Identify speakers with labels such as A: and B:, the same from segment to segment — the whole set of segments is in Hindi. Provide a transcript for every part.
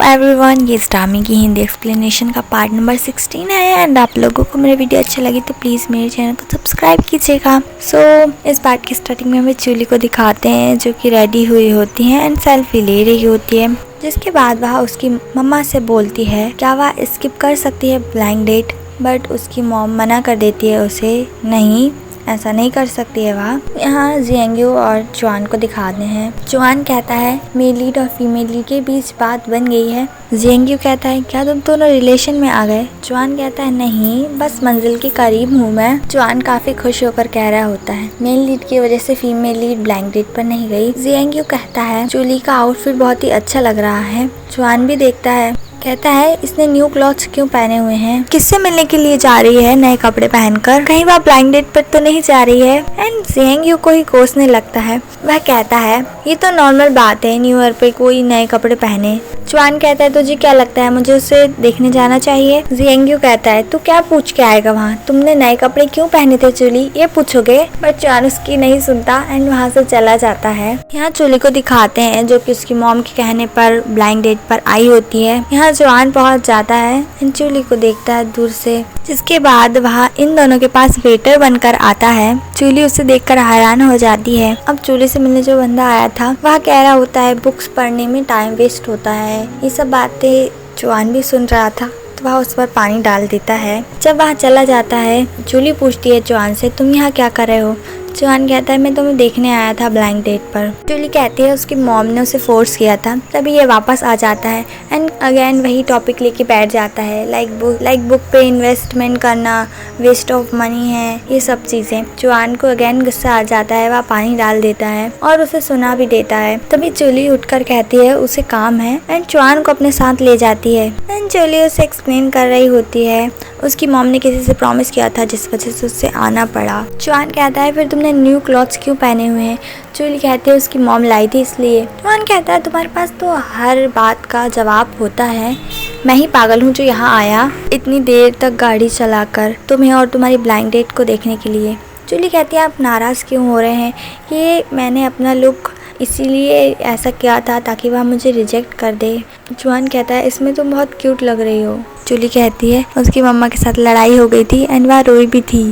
A: एवरीवन, ये स्टामी की हिंदी एक्सप्लेनेशन का पार्ट नंबर 16 है। एंड आप लोगों को मेरा वीडियो अच्छा लगे तो प्लीज़ मेरे चैनल को सब्सक्राइब कीजिएगा। इस पार्ट की स्टार्टिंग में हमें जूली को दिखाते हैं जो कि रेडी हुई होती है एंड सेल्फी ले रही होती है। जिसके बाद वह उसकी मम्मा से बोलती है क्या वह स्किप कर सकती है ब्लाइंड डेट, बट उसकी मॉम मना कर देती है उसे, नहीं ऐसा नहीं कर सकती है वह। यहाँ जियांग्यू और जुआन को दिखाते हैं। जुआन कहता है मेल लीड और फीमेल लीड के बीच बात बन गई है। जियांग्यू कहता है क्या तुम दोनों रिलेशन में आ गए। जुआन कहता है नहीं, बस मंजिल के करीब हूँ मैं। जुआन काफी खुश होकर कह रहा होता है मेल लीड की वजह से फीमेल लीड ब्लाइंड डेट पर नहीं गई। जियांग्यू कहता है जूली का आउटफिट बहुत ही अच्छा लग रहा है। जुआन भी देखता है, कहता है इसने न्यू क्लॉथ्स क्यों पहने हुए हैं, किससे मिलने के लिए जा रही है नए कपड़े पहनकर, कहीं वह ब्लाइंड डेट पर तो नहीं जा रही है। एंड जियांग्यू को ही कोसने लगता है। वह कहता है ये तो नॉर्मल बात है न्यू ईयर पे कोई नए कपड़े पहने। जुआन कहता है तुझे क्या लगता है मुझे उसे देखने जाना चाहिए। जियांग्यू कहता है तू क्या पूछ के आएगा वहाँ, तुमने नए कपड़े क्यों पहने थे जूली, ये पूछोगे। बट जुआन उसकी नहीं सुनता एंड वहाँ से चला जाता है। यहाँ जूली को दिखाते हैं जो कि उसकी मॉम के कहने पर ब्लाइंड डेट पर आई होती है। यहाँ जुआन पहुंच जाता है एंड जूली को देखता है दूर से। जिसके बाद वह इन दोनों के पास वेटर बनकर आता है। जूली उसे देखकर हैरान हो जाती है। अब जूली से मिलने जो बंदा आया था वह कह रहा होता है बुक्स पढ़ने में टाइम वेस्ट होता है। ये सब बातें जुआन भी सुन रहा था तो वह उस पर पानी डाल देता है। जब वह चला जाता है जूली पूछती है जुआन से तुम यहाँ क्या कर रहे हो। जुआन कहता है मैं तुम्हें देखने आया था ब्लाइंड डेट पर। जूली कहती है उसकी मॉम ने उसे फोर्स किया था, तभी ये वापस आ जाता है एंड अगेन वही टॉपिक लेके बैठ जाता है लाइक बुक पे इन्वेस्टमेंट करना वेस्ट ऑफ मनी है, ये सब चीज़ें। जुआन को अगेन गुस्सा आ जाता है, वह पानी डाल देता है और उसे सुना भी देता है। तभी जूली उठकर कहती है उसे काम है एंड जुआन को अपने साथ ले जाती है। एंड जूली उसे एक्सप्लेन कर रही होती है उसकी मॉम ने किसी से प्रॉमिस किया था जिस वजह से उससे आना पड़ा। जुआन कहता है फिर तुमने न्यू क्लॉथ्स क्यों पहने हुए हैं। जूली कहती है उसकी मॉम लाई थी इसलिए। जुआन कहता है तुम्हारे पास तो हर बात का जवाब होता है, मैं ही पागल हूँ जो यहाँ आया इतनी देर तक गाड़ी चलाकर तुम्हें और तुम्हारी ब्लाइंड डेट को देखने के लिए। जूली कहती है आप नाराज़ क्यों हो रहे हैं, ये मैंने अपना लुक इसीलिए ऐसा किया था ताकि वह मुझे रिजेक्ट कर दे। जुआन कहता है इसमें तुम बहुत क्यूट लग रही हो। जूली कहती है उसकी मम्मा के साथ लड़ाई हो गई थी एंड वह रोई भी थी।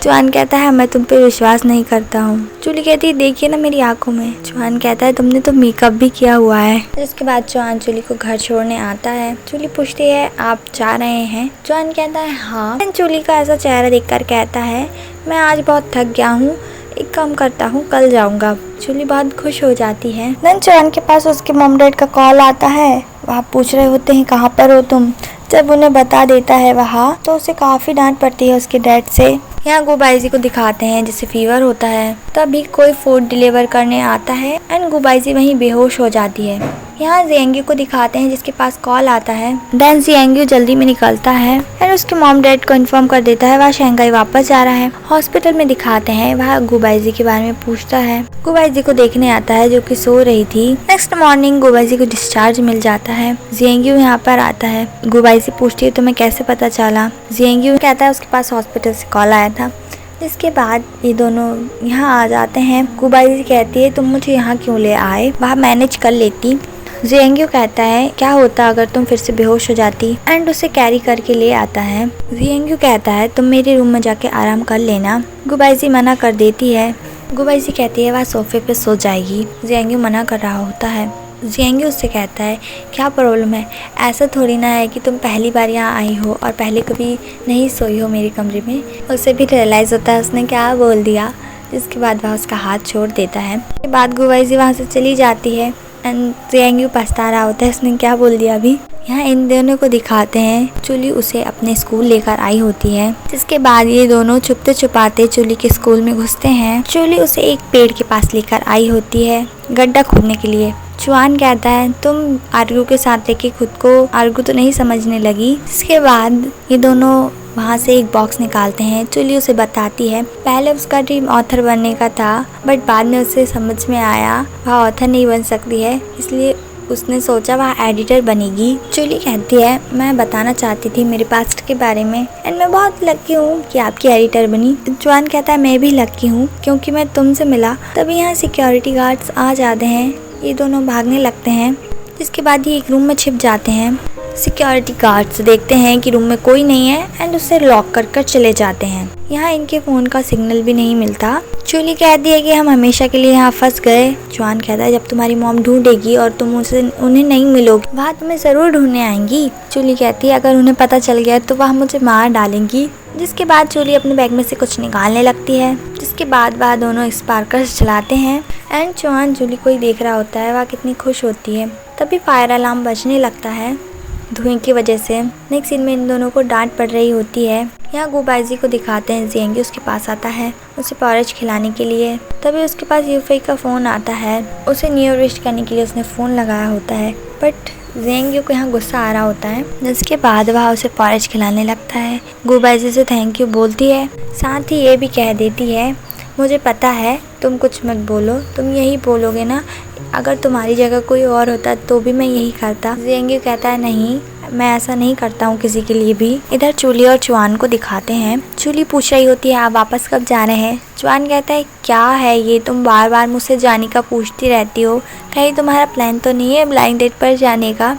A: जुआन कहता है मैं तुम पे विश्वास नहीं करता हूँ। जूली कहती है देखिए ना मेरी आंखों में। जुआन कहता है तुमने तो मेकअप भी किया हुआ है। इसके बाद जुआन जूली को घर छोड़ने आता है। जूली पूछती है आप जा रहे हैं। जुआन कहता है हाँ। जूली का ऐसा चेहरा देखकर कहता है मैं आज बहुत थक गया हूँ, एक काम करता हूँ कल जाऊँगा। जूली बहुत खुश हो जाती है। देन जुआन के पास उसके मॉम डैड का कॉल आता है। वह पूछ रहे होते हैं कहाँ पर हो तुम। जब उन्हें बता देता है वह तो उसे काफ़ी डांट पड़ती है उसके डैड से। यहाँ गुबाइजी को दिखाते हैं जिसे फीवर होता है। तभी कोई फूड डिलीवर करने आता है एंड गुबाइजी वहीं बेहोश हो जाती है। यहाँ जियांग्यू को दिखाते हैं जिसके पास कॉल आता है। देन जियांग्यू जल्दी में निकलता है एंड उसके मॉम डैड को इन्फॉर्म कर देता है वह शंघाई वापस जा रहा है। हॉस्पिटल में दिखाते हैं वह गुबाइजी के बारे में पूछता है। गुबाइजी को देखने आता है जो कि सो रही थी। नेक्स्ट मॉर्निंग गुबाइजी को डिस्चार्ज मिल जाता है। जियांग्यू यहाँ पर आता है। गुबाइजी पूछती है तुम्हें कैसे पता चला। जियांग्यू कहता है उसके पास हॉस्पिटल से कॉल आया था। इसके बाद ये दोनों यहाँ आ जाते हैं। गुबाइजी कहती है तुम मुझे यहाँ क्यों ले आए, वह मैनेज कर लेती। जियांग्यू कहता है क्या होता अगर तुम फिर से बेहोश हो जाती एंड उसे कैरी करके ले आता है। जियांग्यू कहता है तुम मेरे रूम में जाके आराम कर लेना। गुबाइजी मना कर देती है। गुबाइजी कहती है वह सोफे पे सो जाएगी। जियांग्यू मना कर रहा होता है। जियांग्यू उससे कहता है क्या प्रॉब्लम है, ऐसा थोड़ी ना है कि तुम पहली बार यहाँ आई हो और पहले कभी नहीं सोई हो मेरे कमरे में। उसे भी रियलाइज़ होता है उसने क्या बोल दिया। जिसके बाद वह उसका हाथ छोड़ देता है। उसके बाद गुबाइजी वहाँ से चली जाती है एंड जियांग्यू पछता रहा होता है उसने क्या बोल दिया अभी। यहाँ इन दोनों को दिखाते हैं जूली उसे अपने स्कूल लेकर आई होती है। जिसके बाद ये दोनों छुपते छुपाते जूली के स्कूल में घुसते हैं। जूली उसे एक पेड़ के पास लेकर आई होती है गड्ढा खोदने के लिए। जुआन कहता है तुम आर्गू के साथ लेके खुद को आर्गू तो नहीं समझने लगी। इसके बाद ये दोनों वहाँ से एक बॉक्स निकालते हैं। जूली उसे बताती है पहले उसका ड्रीम ऑथर बनने का था बट बाद में उसे समझ में आया वह ऑथर नहीं बन सकती है, इसलिए उसने सोचा वह एडिटर बनेगी। जूली कहती है मैं बताना चाहती थी मेरे पास्ट के बारे में एंड मैं बहुत लकी हूँ कि आपकी एडिटर बनी। जुआन कहता है मैं भी लकी हूँ क्योंकि मैं तुमसे मिला। तभी यहाँ सिक्योरिटी गार्ड्स आ जाते हैं। ये दोनों भागने लगते हैं। जिसके बाद ये एक रूम में छिप जाते हैं। सिक्योरिटी गार्ड्स देखते हैं कि रूम में कोई नहीं है एंड उसे लॉक कर चले जाते हैं। यहाँ इनके फ़ोन का सिग्नल भी नहीं मिलता। जूली कहती है कि हम हमेशा के लिए यहाँ फंस गए। जॉन कहता है जब तुम्हारी मॉम ढूंढेगी और तुम उन्हें नहीं मिलोगी, वहाँ तुम्हें ज़रूर ढूंढने आएंगी। जूली कहती है अगर उन्हें पता चल गया तो वह मुझे मार डालेंगी। जिसके बाद जूली अपने बैग में से कुछ निकालने लगती है। जिसके बाद वह दोनों स्पार्कल्स चलाते हैं एंड जॉन जूली को ही देख रहा होता है। वह कितनी खुश होती है। तभी फायर अलार्म बजने लगता है धुएं की वजह से। नेक्स्ट सीन में इन दोनों को डांट पड़ रही होती है। यहाँ गुबाइजी को दिखाते हैं। जियांगी उसके पास आता है उसे पॉरेज खिलाने के लिए। तभी उसके पास यूफई का फ़ोन आता है। उसे न्यू ईयर विश करने के लिए उसने फ़ोन लगाया होता है, बट जियांगी को यहाँ गुस्सा आ रहा होता है। जिसके बाद वह उसे पॉरेज खिलाने लगता है। गुबाइजी से थैंक यू बोलती है, साथ ही ये भी कह देती है मुझे पता है तुम कुछ मत बोलो, तुम यही बोलोगे ना, अगर तुम्हारी जगह कोई और होता तो भी मैं यही करता। जियांगी कहता है नहीं, मैं ऐसा नहीं करता हूँ किसी के लिए भी। इधर जूली और चुआन को दिखाते हैं। जूली पूछ रही होती है आप वापस कब जा रहे हैं। चुआन कहता है क्या है ये, तुम बार बार मुझसे जाने का पूछती रहती हो, कहीं तुम्हारा प्लान तो नहीं है ब्लाइंड डेट पर जाने का।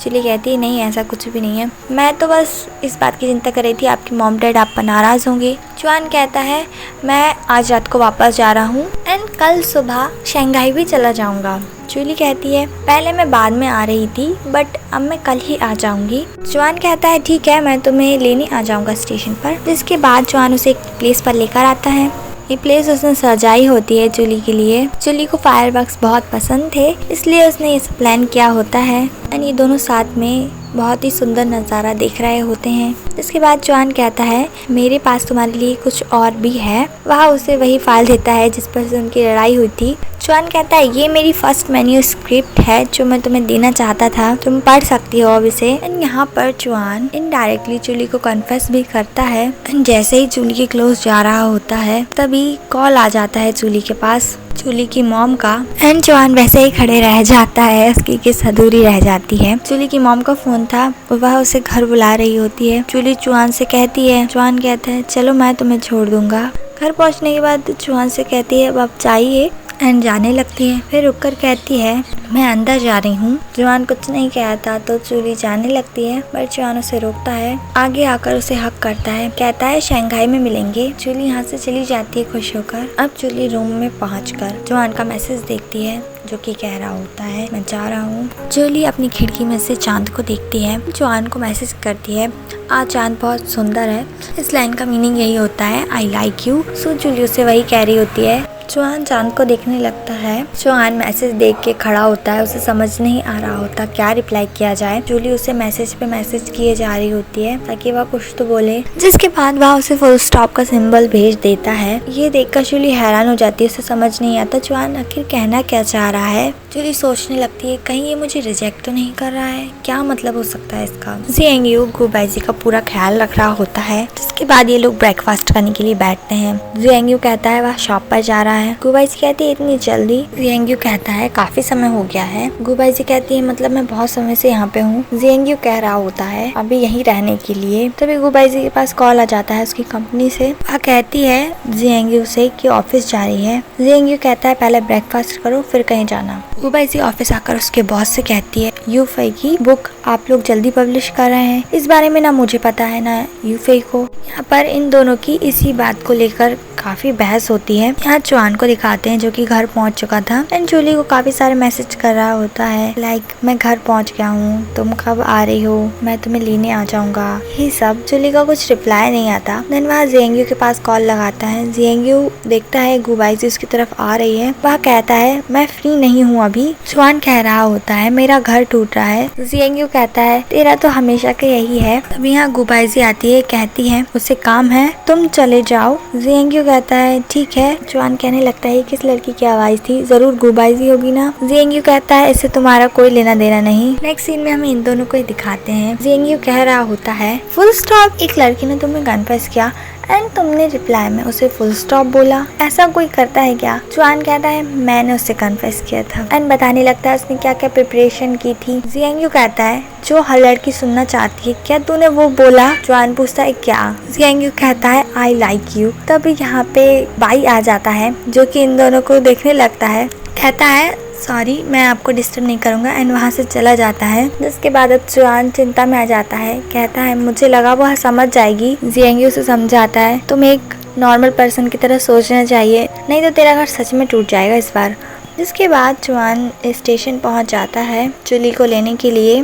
A: जूली कहती है नहीं ऐसा कुछ भी नहीं है, मैं तो बस इस बात की चिंता कर रही थी आपकी मॉम डैड आप पर नाराज़ होंगे। चुआन कहता है मैं आज रात को वापस जा रहा हूँ एंड कल सुबह शंघाई भी चला जाऊँगा। जूली कहती है पहले मैं बाद में आ रही थी बट अब मैं कल ही आ जाऊंगी। चुआन कहता है ठीक है मैं तुम्हें लेने आ जाऊंगा स्टेशन पर। जिसके बाद चुआन उसे एक प्लेस पर लेकर आता है। ये प्लेस उसने सजाई होती है जूली के लिए। जूली को फायरवर्क्स बहुत पसंद थे इसलिए उसने इसे प्लान किया होता है एंड ये दोनों साथ में बहुत ही सुंदर नज़ारा देख रहे होते हैं। इसके बाद चुआन कहता है मेरे पास तुम्हारे लिए कुछ और भी है। वह उसे वही फाइल देता है जिस पर से उनकी लड़ाई हुई थी। चुआन कहता है ये मेरी फर्स्ट मेन्यू स्क्रिप्ट है जो मैं तुम्हें देना चाहता था, तुम पढ़ सकती हो अब इसे। एंड यहाँ पर चुआन इनडायरेक्टली जूली को कन्फेस भी करता है। एंड जैसे ही जूली के क्लोज जा रहा होता है तभी कॉल आ जाता है जूली के पास, जूली की मॉम का। एंड चुआन वैसे ही खड़े रह जाता है, उसकी किस अधूरी रह जाती है। जूली की मॉम का फोन था, वह उसे घर बुला रही होती है। जूली चुआन से कहती है, चुआन कहता है चलो मैं तुम्हें छोड़ दूंगा। घर पहुंचने के बाद चुआन से कहती है अब आप जाइए एंड जाने लगती है। फिर रुककर कहती है मैं अंदर जा रही हूँ। चुआन कुछ नहीं कहता तो जूली जाने लगती है बट चुआन उसे रोकता है। आगे आकर उसे हक करता है, कहता है शंघाई में मिलेंगे। जूली यहाँ से चली जाती है खुश होकर। अब जूली रूम में पहुंचकर चुआन का मैसेज देखती है जो कि कह रहा होता है मैं जा रहा हूँ। जूली अपनी खिड़की में से चांद को देखती है। चुआन को मैसेज करती है आज चांद बहुत सुंदर है। इस लाइन का मीनिंग यही होता है आई लाइक यू। सो जूली उसे वही कह रही होती है। चुआन चांद को देखने लगता है। चुआन मैसेज देख के खड़ा होता है, उसे समझ नहीं आ रहा होता क्या रिप्लाई किया जाए। जूली उसे मैसेज पे मैसेज किए जा रही होती है ताकि वह कुछ तो बोले। जिसके बाद वह उसे फुल स्टॉप का सिंबल भेज देता है। ये देखकर जूली हैरान हो जाती है, उसे समझ नहीं आता चुआन आखिर कहना क्या चाह रहा है। जूली सोचने लगती है कहीं ये मुझे रिजेक्ट तो नहीं कर रहा है, क्या मतलब हो सकता है इसका। जियांगी गुबाइजी का पूरा ख्याल रख रहा होता है। जिसके बाद ये लोग ब्रेकफास्ट करने के लिए बैठते हैं। जियांगी कहता है वह शॉप पर जा रहा है। गुबाइजी कहती है इतनी जल्दी। जियांगी कहता है काफी समय हो गया है। गुबाइजी कहती है मतलब मैं बहुत समय से यहाँ पे हूँ। जियांगी कह रहा होता है अभी यहीं रहने के लिए। तभी गुबाइजी के पास कॉल आ जाता है उसकी कंपनी से। वह कहती है जियांगी से कि ऑफिस जा रही है। जियांगी कहता है पहले ब्रेकफास्ट करो फिर कहीं जाना। गुबाइजी ऑफिस आकर उसके बॉस से कहती है यूफई की बुक आप लोग जल्दी पब्लिश कर रहे हैं, इस बारे में ना मुझे पता है ना यूफई को। यहाँ पर इन दोनों की इसी बात को लेकर काफी बहस होती है। यहाँ चुआन को दिखाते हैं जो कि घर पहुंच चुका था एंड जूली को काफी सारे मैसेज कर रहा होता है लाइक मैं घर पहुंच गया हूँ, तुम कब आ रही हो, मैं तुम्हें लेने आ जाऊंगा, ये सब। जूली का कुछ रिप्लाई नहीं आता। देन वह जियांगी के पास कॉल लगाता है। जियांगी देखता है गुबाइजी उसकी तरफ आ रही है। वह कहता है मैं फ्री नहीं हूँ अभी। चुआन कह रहा होता है मेरा घर टूट रहा है। जियांगी कहता है तेरा तो हमेशा का यही है। तभी यहाँ गुबाइजी आती है, कहती है उससे काम है तुम चले जाओ। जियांगी कहता है ठीक है। चुआन कहने लगता है किस लड़की की आवाज थी, जरूर गुबाइजी होगी ना। जियांगी कहता है इससे तुम्हारा कोई लेना देना नहीं। नेक्स्ट सीन में हमें इन दोनों को ही दिखाते हैं। जियांगी कह रहा होता है फुल स्टॉप, एक लड़की ने तुम्हें कन्फेस किया एंड तुमने रिप्लाई में उसे फुल स्टॉप बोला, ऐसा कोई करता है क्या। चुआन कहता है मैंने उससे कन्फेस किया था एंड बताने लगता है उसने क्या क्या प्रिपरेशन की थी। जियांगी कहता है जो हर लड़की सुनना चाहती है, क्या तूने वो बोला। चुआन पूछता है क्या। जियांगी कहता है आई लाइक यू। तब यहाँ पे बाई आ जाता है जो कि इन दोनों को देखने लगता है, कहता है सॉरी मैं आपको डिस्टर्ब नहीं करूँगा, एंड वहाँ से चला जाता है। जिसके बाद अब चुआन चिंता में आ जाता है, कहता है मुझे लगा वो समझ जाएगी। जियांगी उसे समझाता है तुम एक नॉर्मल पर्सन की तरह सोचना चाहिए, नहीं तो तेरा घर सच में टूट जाएगा इस बार। जिसके बाद चुआन स्टेशन पहुंच जाता है जूली को लेने के लिए।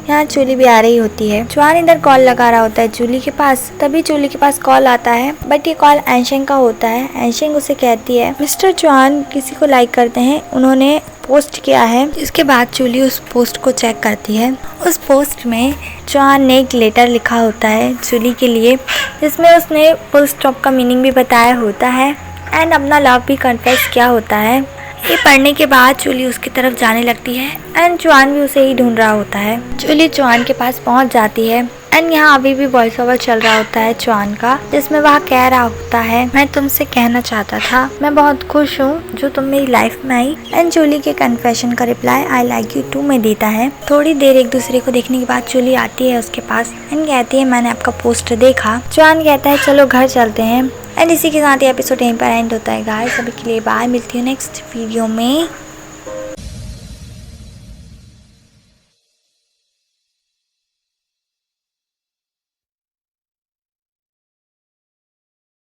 A: यहाँ जूली भी आ रही होती है। चुआन इधर कॉल लगा रहा होता है जूली के पास, तभी जूली के पास कॉल आता है, बट ये कॉल एनशेंग का होता है। एनशेंग उसे कहती है मिस्टर चुआन किसी को लाइक करते हैं, उन्होंने पोस्ट किया है। इसके बाद जूली उस पोस्ट को चेक करती है। उस पोस्ट में चुआन ने एक लेटर लिखा होता है जूली के लिए, जिसमें उसने फुल स्टॉप का मीनिंग भी बताया होता है एंड अपना लव भी कन्फेस किया होता है। ये पढ़ने के बाद जूली उसकी तरफ जाने लगती है एंड चुआन भी उसे ही ढूंढ रहा होता है। जूली चुआन के पास पहुंच जाती है एंड यहाँ अभी भी वॉइस ओवर चल रहा होता है चुआन का, जिसमें वह कह रहा होता है मैं तुमसे कहना चाहता था मैं बहुत खुश हूँ जो तुम मेरी लाइफ में आई। एंड जूली के कन्फेशन का reply I like you too में देता है। थोड़ी देर एक दूसरे को देखने के बाद जूली आती है उसके पास एंड कहती है मैंने आपका पोस्टर देखा। चुआन कहता है चलो घर चलते हैं। एंड इसी के साथ ये एपिसोड यहीं पर एंड होता है गाइस। अभी के लिए बाय, मिलती हूँ नेक्स्ट वीडियो में।